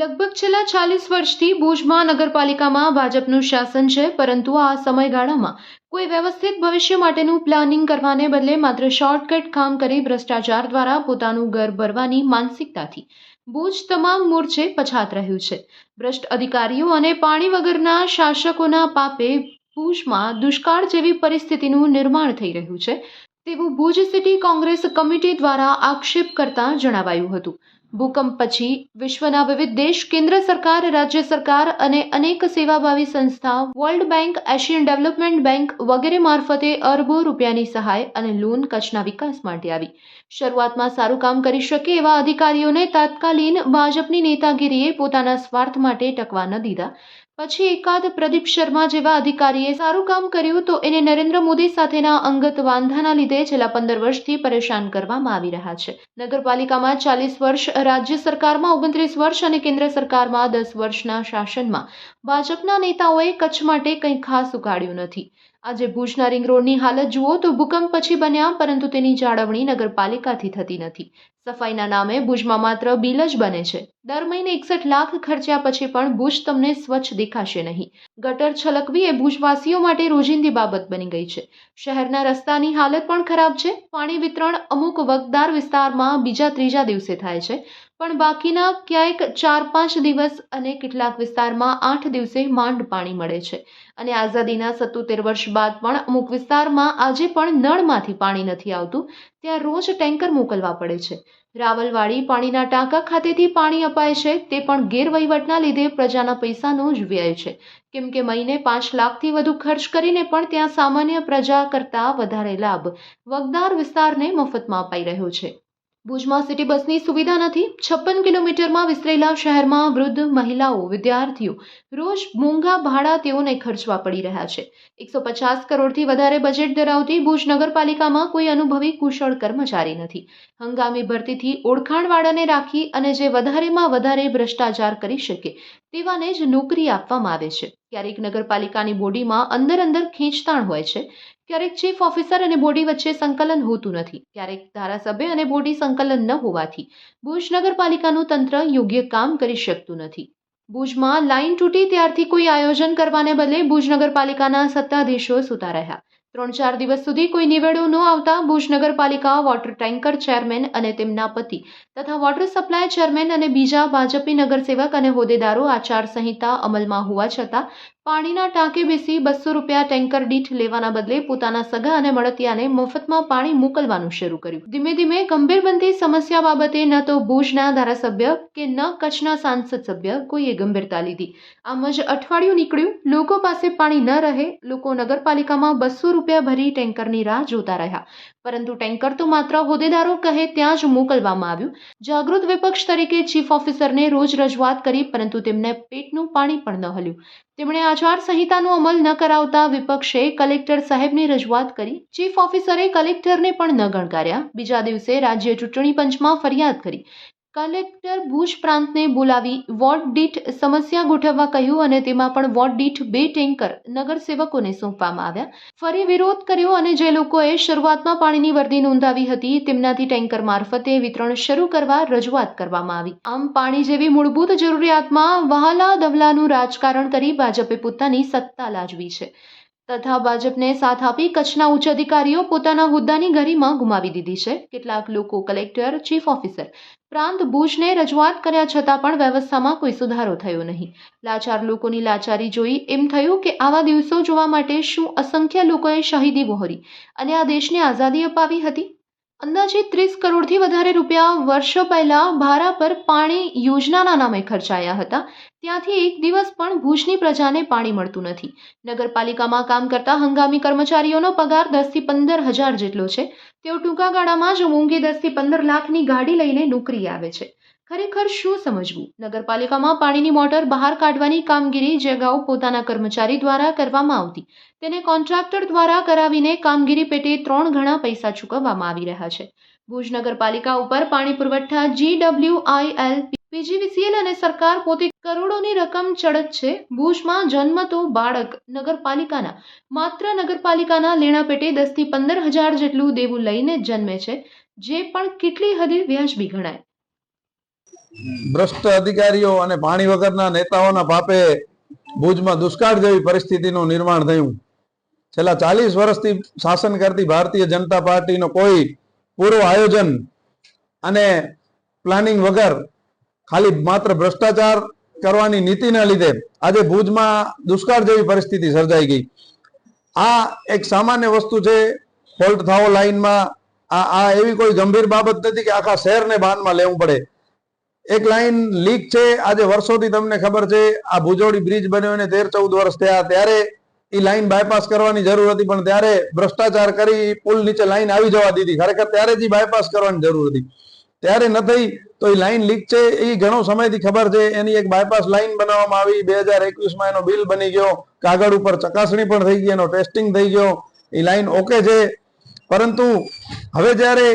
લગભગ છેલ્લા 40 વર્ષથી ભુજમાં નગરપાલિકામાં ભાજપનું શાસન છે, પરંતુ આ સમયગાળામાં કોઈ વ્યવસ્થિત ભવિષ્ય માટેનું પ્લાનિંગ કરવાને બદલે માત્ર શોર્ટકટ કામ કરી ભ્રષ્ટાચાર દ્વારા પોતાનું ઘર ભરવાની માનસિકતાથી ભુજ તમામ મોરચે પછાત રહ્યું છે. ભ્રષ્ટ અધિકારીઓ અને પાણી વગરના શાસકોના પાપે ભુજમાં દુષ્કાળ જેવી પરિસ્થિતિનું નિર્માણ થઈ રહ્યું છે તેવું ભુજ સિટી કોંગ્રેસ કમિટી દ્વારા આક્ષેપ કરતા જણાવાયું હતું. ભૂકંપ પછી વિશ્વના વિવિધ દેશ, કેન્દ્ર સરકાર, રાજ્ય સરકાર અને અનેક સેવાભાવી સંસ્થા, world bank, Asian development bank વગેરે મારફતે અરબો રૂપિયાની સહાય અને લોન કચ્છના વિકાસ માટે આવી. શરૂઆતમાં સારું કામ કરી શકે એવા અધિકારીઓને તાત્કાલિન ભાજપની નેતાગીરીએ પોતાના સ્વાર્થ માટે ટકવા ન દીધા. પછી એકાદ પ્રદીપ શર્મા જેવા અધિકારીએ સારું કામ કર્યું તો એને નરેન્દ્ર મોદી સાથેના અંગત વાંધાના લીધે છેલ્લા 15 વર્ષથી પરેશાન કરવામાં આવી રહ્યા છે. નગરપાલિકામાં 40 વર્ષ, રાજ્ય સરકારમાં 29 વર્ષ અને કેન્દ્ર સરકારમાં 10 વર્ષના શાસનમાં ભાજપના નેતાઓએ કચ્છ માટે કંઈ ખાસ ઉગાડ્યું નથી. આજે ભુજના રિંગ રોડની હાલત જુઓ તો ભૂકંપ પછી બન્યા, પરંતુ તેની જાળવણી નગરપાલિકાથી થતી નથી. સફાઈના નામે ભુજમાં માત્ર બિલ જ બને છે. દર મહિને 61 લાખ ખર્ચ્યા પછી પણ ભુજ તમને સ્વચ્છ દેખાશે નહીં. ગટર છલકવી એ ભુજવાસીઓ માટે રોજિંદી બાબત બની ગઈ છે. શહેરના રસ્તાની હાલત પણ ખરાબ છે. પાણી વિતરણ અમુક વગદાર વિસ્તારમાં બીજા ત્રીજા દિવસે થાય છે, પણ બાકીના ક્યાંક 4-5 દિવસ અને કેટલાક વિસ્તારમાં 8 દિવસે માંડ પાણી મળે છે. અને આઝાદીના 77 વર્ષ બાદ પણ અમુક વિસ્તારમાં આજે પણ નળમાંથી પાણી નથી આવતું, ત્યાં રોજ ટેન્કર મોકલવા પડે છે. રાવલવાડી પાણીના ટાંકા ખાતેથી પાણી અપાય છે, તે પણ ગેરવહીવટના લીધે પ્રજાના પૈસાનો જ વ્યય છે, કેમ કે મહિને 5 લાખથી વધુ ખર્ચ કરીને પણ ત્યાં સામાન્ય પ્રજા કરતાં વધારે લાભ વગદાર વિસ્તારને મફતમાં અપાઈ રહ્યો છે. ભુજમાં સિટી બસની સુવિધા નથી. 56 કિલોમીટરમાં વિસ્તરેલા શહેરમાં વૃદ્ધ, મહિલાઓ, વિદ્યાર્થીઓ રોજ મોંઘા ભાડા તેઓને ખર્ચવા પડી રહ્યા છે. 150 કરોડથી વધારે બજેટ ધરાવતી ભુજ નગરપાલિકામાં કોઈ અનુભવી કુશળ કર્મચારી નથી. હંગામી ભરતીથી ઓળખાણવાળાને રાખી અને જે વધારેમાં વધારે ભ્રષ્ટાચાર કરી શકે તેવાને જ નોકરી આપવામાં આવે છે. ક્યારેક નગરપાલિકાની બોડીમાં અંદર ખેંચતાણ હોય છે, ક્યારેક ચીફ ઓફિસર અને બોડી વચ્ચે સંકલન હોતું નથી, ક્યારેક ધારાસભ્ય અને બોડી સંકલન ન હોવાથી ભુજ નગરપાલિકાનું તંત્ર યોગ્ય કામ કરી શકતું નથી. ભુજમાં લાઈન તૂટી ત્યારથી કોઈ આયોજન કરવાને બદલે ભુજ નગરપાલિકાના સત્તાધીશો સૂતા રહ્યા. 3-4 દિવસ સુધી કોઈ નિવેડો ન આવતા ભુજ નગરપાલિકા વોટર ટેન્કર ચેરમેન અને તેમના પતિ તથા વોટર સપ્લાય ચેરમેન અને બીજા ભાજપી નગરસેવક અને હોદ્દેદારો આચારસંહિતા અમલમાં હોવા છતાં પાણીના ટાંકે બેસી 200 રૂપિયા ટેન્કર દીઠ લેવાના બદલે પોતાના સગા અને મળતિયાને મફતમાં પાણી મોકલવાનું શરૂ કર્યું. ધીમે ધીમે ગંભીર બનતી સમસ્યા બાબતે ન તો ભુજના ધારાસભ્ય કે ન કચ્છના સાંસદ સભ્ય કોઈએ ગંભીરતા લીધી. આમ જ અઠવાડિયું નીકળ્યું. લોકો પાસે પાણી ન રહે. લોકો નગરપાલિકામાં 200 રૂપિયા ભરી ટેન્કરની રાહ જોતા રહ્યા, પરંતુ ટેન્કર તો માત્ર હોદ્દેદારો કહે ત્યાં જ મોકલવામાં આવ્યું. જાગૃત વિપક્ષ તરીકે ચીફ ઓફિસરને રોજ રજૂઆત કરી, પરંતુ તેમને પેટનું પાણી પણ ન હલ્યું. તેમણે આચાર સંહિતાનો અમલ ન કરાવતા વિપક્ષે કલેક્ટર સાહેબની રજૂઆત કરી. ચીફ ઓફિસરે કલેક્ટરને પણ ન ગણકાર્યા. બીજા દિવસે રાજ્ય ચૂંટણી પંચમાં ફરિયાદ કરી. કલેક્ટર ભુજ પ્રાંતને બોલાવી વોર્ડ દીઠ સમસ્યા ગોઠવવા કહ્યું અને તેમાં પણ વોર્ડ દીઠ 2 ટેન્કર નગરસેવકોને સોંપવામાં આવ્યા. ફરી વિરોધ કર્યો અને જે લોકોએ શરૂઆતમાં પાણીની વર્દી નોંધાવી હતી તેમનાથી ટેન્કર મારફતે વિતરણ શરૂ કરવા રજૂઆત કરવામાં આવી. આમ પાણી જેવી મૂળભૂત જરૂરિયાતમાં વહાલા દવલાનું રાજકારણ કરી ભાજપે પોતાની સત્તા લાજવી છે તથા ભાજપને સાથ આપી કચ્છના ઉચ્ચ અધિકારીઓ પોતાના હોદ્દાની ગરિમા ગુમાવી દીધી છે. કેટલાક લોકો કલેક્ટર, ચીફ ઓફિસર, પ્રાંત ભુજને રજૂઆત કર્યા છતાં પણ વ્યવસ્થામાં કોઈ સુધારો થયો નહીં. લાચાર લોકોની લાચારી જોઈ એમ થયું કે આવા દિવસો જોવા માટે શું અસંખ્ય લોકોએ શહીદી વહોરી અને આ દેશને આઝાદી અપાવી હતી? અંદાજિત 30 કરોડથી વધારે રૂપિયા વર્ષો પહેલા ભારા પર પાણી યોજનાના નામે ખર્ચાયા હતા. ત્યાંથી એક દિવસ પણ ભુજની પ્રજાને પાણી મળતું નથી. નગરપાલિકામાં કામ કરતા હંગામી કર્મચારીઓનો પગાર 10 થી 15 હજાર જેટલો છે. તેઓ ટૂંકા ગાળામાં જ મોંઘી 10 થી 15 લાખની ગાડી લઈને નોકરી આવે છે. ખરેખર શું સમજવું? નગરપાલિકામાં પાણીની મોટર બહાર કાઢવાની કામગીરી જે અગાઉ પોતાના કર્મચારી દ્વારા કરવામાં આવતી, તેને કોન્ટ્રાક્ટર દ્વારા કરાવીને કામગીરી પેટે 3 ગણા પૈસા ચૂકવવામાં આવી રહ્યા છે. ભુજ નગરપાલિકા ઉપર પાણી પુરવઠા GWIL, PGVCL અને સરકાર પોતે કરોડોની રકમ ચડત છે. ભુજમાં જન્મતો બાળક નગરપાલિકાના માત્ર નગરપાલિકાના લેણા પેટે 10 થી 15 હજાર જેટલું દેવું લઈને જ જન્મે છે, જે પણ કેટલી હદે વ્યાજબી ગણાય. ભ્રષ્ટ અધિકારીઓ અને પાણી વગરના નેતાઓના પાપે ભુજમાં દુષ્કાળ જેવી પરિસ્થિતિનું નિર્માણ થયું. છેલ્લા 40 વર્ષથી શાસન કરતી ભારતીય જનતા પાર્ટીનો કોઈ પૂર્વ આયોજન અને પ્લાનિંગ વગર ખાલી માત્ર ભ્રષ્ટાચાર કરવાની નીતિના લીધે આજે ભુજમાં દુષ્કાળ જેવી પરિસ્થિતિ સર્જાઈ ગઈ. આ એક સામાન્ય વસ્તુ છે. ફોલ્ટ થાવો લાઈનમાં આ એવી કોઈ ગંભીર બાબત નથી કે આખા શહેરને બાનમાં લેવું પડે. એક લાઈન લીક છે. આજે વર્ષોથી તમને ખબર છે આ ભુજોડી બ્રિજ બન્યો એને 13-14 વર્ષ થયા. ત્યારે એ લાઈન બાયપાસ કરવાની જરૂર હતી, પણ ત્યારે ભ્રષ્ટાચાર કરી પુલ નીચે લાઈન આવી જવા દીધી. ખરેખર ત્યારે જ બાયપાસ કરવાની જરૂર હતી, ત્યારે ન થઈ. તો એ લાઈન લીક છે એ ઘણો સમયથી ખબર છે. એની એક બાયપાસ લાઈન બનાવવામાં આવી. 2021માં એનો બિલ બની ગયો, કાગળ ઉપર ચકાસણી પણ થઈ ગઈ, એનો ટેસ્ટિંગ થઈ ગયો, એ લાઈન ઓકે છે. પરંતુ હવે જ્યારે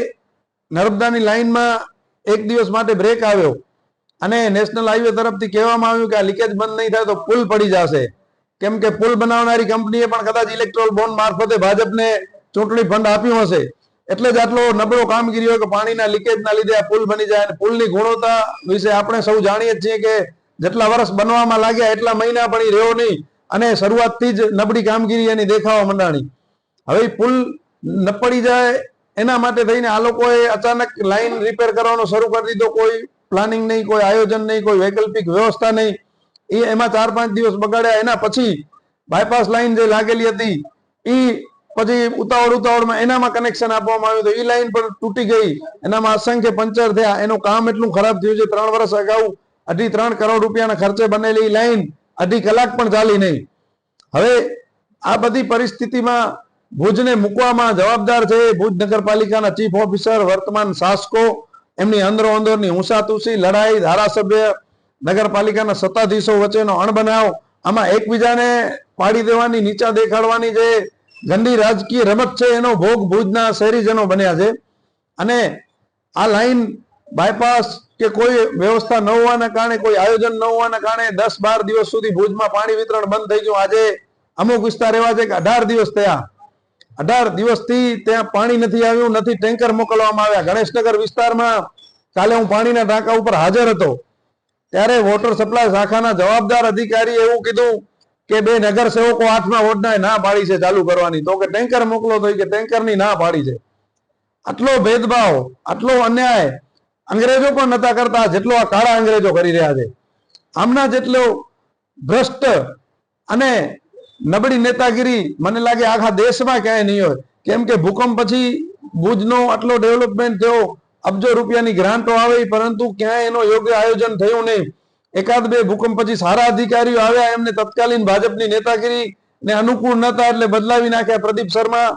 નર્મદાની લાઈનમાં એક દિવસ માટે બ્રેક આવ્યો અને નેશનલ હાઈવે તરફથી કહેવામાં આવ્યું કે આ લીકેજ બંધ નહીં થાય તો પુલ પડી જશે, કેમ કે પુલ બનાવનારી કંપનીએ પણ કદાચ ઇલેક્ટ્રોલ બોન્ડ મારફતે ભાજપને ચૂંટણી ફંડ આપ્યું હશે, એટલે જ આટલો નબળો કામગીરી હોય કે પાણીના લીકેજના લીધે આ પુલ બની જાય. અને પુલની ગુણવત્તા વિશે આપણે સૌ જાણીએ છીએ કે જેટલા વર્ષ બનવામાં લાગ્યા એટલા મહિના પણ એ રહ્યો નહીં અને શરૂઆતથી જ નબળી કામગીરી એની દેખાવા માંડાણી. હવે પુલ ન પડી જાય એના માટે થઈને આ લોકોએ અચાનક લાઈન રિપેર કરવાનો શરૂ કરી દીધો. કોઈ પ્લાનિંગ નહીં, કોઈ આયોજન નહીં, કોઈ વૈકલ્પિક વ્યવસ્થા નહીં. એમાં 4-5 દિવસ બગાડ્યા. એના પછી બાયપાસ લાઈન જે લાગેલી હતી એ પછી ઉતાવળમાં એનામાં કનેક્શન આપવામાં આવ્યું તો એ લાઈન પણ તૂટી ગઈ. એનામાં અસંખ્ય પંચર થયા. એનું કામ એટલું ખરાબ થયું છે. 3 વર્ષ અગાઉ 2.5-3 કરોડ રૂપિયાના ખર્ચે બનેલી લાઈન 2.5 કલાક પણ ચાલી નહીં. હવે આ બધી પરિસ્થિતિમાં ભુજને મૂકવામાં જવાબદાર છે ભુજ નગરપાલિકાના ચીફ ઓફિસર, વર્તમાન શાસકો, એમની અંદરોઅંદરની ઊંસાતુસી લડાઈ, ધારાસભ્ય, નગરપાલિકાના સત્તાધીશો વચ્ચેનો અણબનાવ, આમાં એકબીજાને પાડી દેવાની, નીચા દેખાડવાની જે ગંદી રાજકીય રમત છે એનો ભોગ ભુજના શહેરીજનો બન્યા છે. અને આ લાઈન બાયપાસ કે કોઈ વ્યવસ્થા ન હોવાના કારણે, કોઈ આયોજન ન હોવાના કારણે 10-12 દિવસ સુધી ભુજમાં પાણી વિતરણ બંધ થઈ ગયું. આજે અમુક વિસ્તાર એવા છે કે 18 દિવસ થયા, 18 દિવસથી ત્યાં પાણી નથી આવ્યું, નથી ટેન્કર મોકલવામાં આવ્યા. ગણેશનગર વિસ્તારમાં કાલે હું પાણીના ટાંકા ઉપર હાજર હતો ત્યારે વોટર સપ્લાય શાખાના જવાબદાર અધિકારીએ એવું કીધું કે 2 નગરસેવકો 8મા વોર્ડના ના પાડી છે ચાલુ કરવાની, તો કે ટેન્કર મોકલો તો કે ટેન્કરની ના પાડી છે. આટલો ભેદભાવ, આટલો અન્યાય અંગ્રેજો પણ નતા કરતા જેટલો આ કાળા અંગ્રેજો કરી રહ્યા છે. આમના જેટલો ભ્રષ્ટ અને નબળી નેતાગીરી મને લાગે આખા દેશમાં ક્યાંય નહીં હોય. કેમ કે ભૂકંપ પછી ભુજનો આટલો ડેવલપમેન્ટ થયો, અબજો રૂપિયાની ગ્રાન્ટો આવી, પરંતુ ક્યાંય એનો યોગ્ય આયોજન થયું નહીં. 1-2 ભૂકંપ પછી સારા અધિકારીઓ આવ્યા, એમને તત્કાલીન ભાજપની નેતાગીરી ને અનુકૂળ નતા એટલે બદલાવી નાખ્યા. પ્રદીપ શર્મા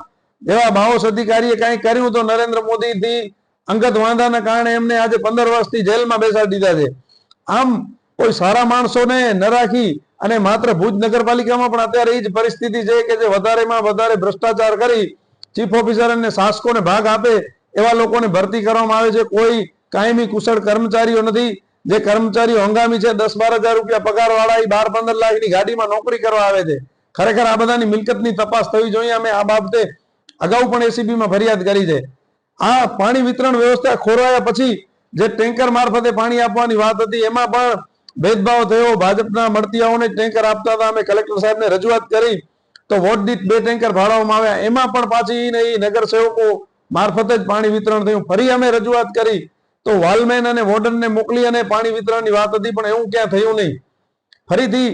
જેવા બાહોશ અધિકારીએ કંઈ કર્યું તો નરેન્દ્ર મોદીથી અંગત વાંધાના કારણે એમને આજે 15 વર્ષથી જેલમાં બેસાડી દીધા છે. આમ કોઈ સારા માણસોને ન રાખી અને માત્ર ભુજ નગરપાલિકામાં પણ અત્યારે એ જ પરિસ્થિતિ છે કે જે વધારેમાં વધારે ભ્રષ્ટાચાર કરી ચીફ ઓફિસર અને શાસકોને ભાગ આપે એવા લોકોને ભરતી કરવામાં આવે છે. કોઈ કાયમી કુશળ કર્મચારીઓ નથી. જે કર્મચારીઓ હંગામી છે, 10-12 હજાર રૂપિયા પગાર વાળા, 12-15 લાખની ગાડીમાં નોકરી કરવા આવે છે. ખરેખર આ બધાની મિલકતની તપાસ થવી જોઈએ. અમે આ બાબતે અગાઉ પણ એસીબીમાં ફરિયાદ કરી છે. આ પાણી વિતરણ વ્યવસ્થા ખોરવાયા પછી જે ટેન્કર મારફતે પાણી આપવાની વાત હતી એમાં પણ ભેદભાવ થયો. ભાજપના મળતિયાઓને ટેન્કર આપતા હતા. અમે કલેક્ટર સાહેબને રજૂઆત કરી તો વોટ દીઠ 2 ટેન્કર ફાળવવામાં આવ્યા. એમાં પણ પાછી નગર સેવકો મારફતે જ પાણી વિતરણ થયું. ફરી અમે રજૂઆત કરી તો વાલમેન અને વોર્ડનને મોકલી અને પાણી વિતરણની વાત હતી, પણ એવું ક્યાં થયું નહીં. ફરીથી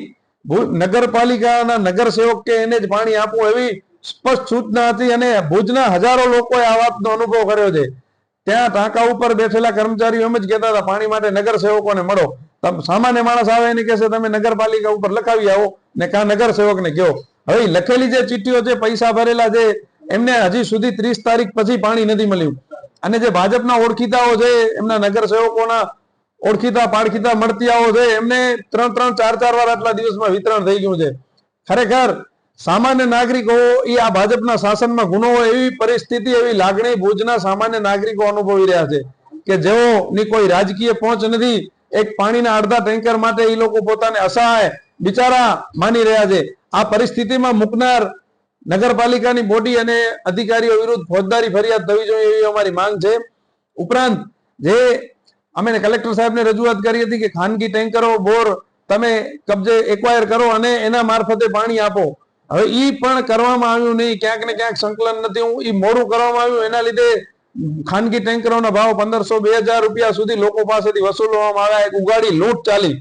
નગરપાલિકાના નગર સેવક કે એને જ પાણી આપવું એવી સ્પષ્ટ સૂચના હતી અને ભુજના હજારો લોકોએ આ વાતનો અનુભવ કર્યો છે. ત્યાં ટાંકા ઉપર બેઠેલા કર્મચારીઓ એમ જ કહેતા હતા પાણી માટે નગર સેવકોને મળો. સામાન્ય માણસ આવે એને કહેશે તમે નગરપાલિકા ઉપર લખાવી આવો ને કા નગર સેવકને કહો. હવે લખેલી જે ચીઠીઓ છે, પૈસા ભરેલા છે, એમને હજી સુધી 30 તારીખ પછી પાણી નથી મળ્યું. અને જે ભાજપના ઓળખીતાઓ છે, એમના નગર સેવકોના ઓળખીતા પાળખીતા મળતિયાઓ છે, એમને 3-3, 4-4 વાર આટલા દિવસમાં વિતરણ થઈ ગયું છે. ખરેખર સામાન્ય નાગરિકો એ આ ભાજપના શાસનમાં ગુનો હોય એવી પરિસ્થિતિ, એવી લાગણી ભુજના સામાન્ય નાગરિકો અનુભવી રહ્યા છે કે જેઓની કોઈ રાજકીય પહોંચ નથી. એક પાણીના અડધા ટેન્કર માટે એ લોકો પોતાને અસહાય બિચારા માની રહ્યા છે. આ પરિસ્થિતિમાં મુકનાર નગરપાલિકાની બોડી અને અધિકારીઓ વિરુદ્ધ ફોજદારી ફરિયાદ થવી જોઈએ એવી અમારી માંગ છે. ઉપરાંત જે અમે કલેક્ટર સાહેબને રજૂઆત કરી હતી કે ખાનગી ટેન્કરો બોર તમે કબજે એક્વાયર કરો અને એના મારફતે પાણી આપો. હવે ઈ પણ કરવામાં આવ્યું નહીં, ક્યાંક ને ક્યાંક સંકલન નથી, ઈ મોડું કરવામાં આવ્યું. એના લીધે ખાનગી ટેન્કરોના ભાવ 1500-2000 રૂપિયા સુધી લોકો પાસેથી વસૂલવામાં આવ્યા. એક ઉગાડી લૂંટ ચાલી,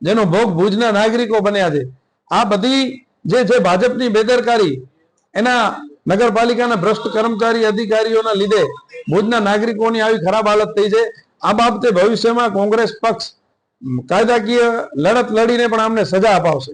જેનો ભોગ ભુજના નાગરિકો બન્યા છે. આ બધી જે ભાજપની બેદરકારી, એના નગરપાલિકાના ભ્રષ્ટ કર્મચારી અધિકારીઓના લીધે ભુજના નાગરિકોની આવી ખરાબ હાલત થઈ છે. આ બાબતે ભવિષ્યમાં કોંગ્રેસ પક્ષ કાયદાકીય લડત લડીને પણ આમને સજા અપાવશે.